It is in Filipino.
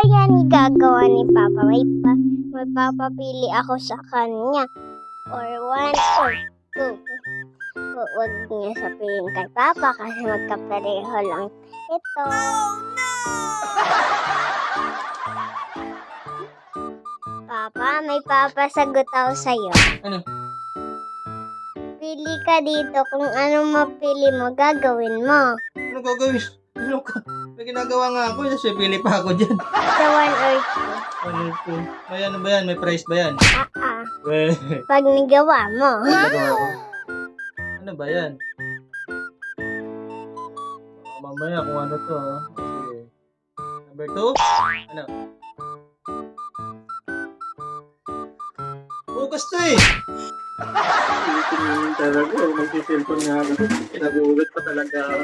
kaya ni gagawa ni Papa? Magpapapili ako sa kanya. Or 1 or 2. Huwag niya sabihin kay Papa kasi magkapareho lang ito. Papa, may papasagot ako sa'yo. Ano? Pili ka dito kung anong mapili mo, gagawin mo. Ano gagawin? Ano ka? May ginagawa nga ako. Kasi pili pa ako dyan. Sa 1 or Ano ito? May ano ba yan? May price ba yan? 2. Well, Pag nagawa mo. nagawa ko. Ano ba yan? Mamaya kung ano to ha. Okay. Number 2? Ano? Bukas to eh! Talaga, magsiselfon nga ako. Nagulat pa talaga ako.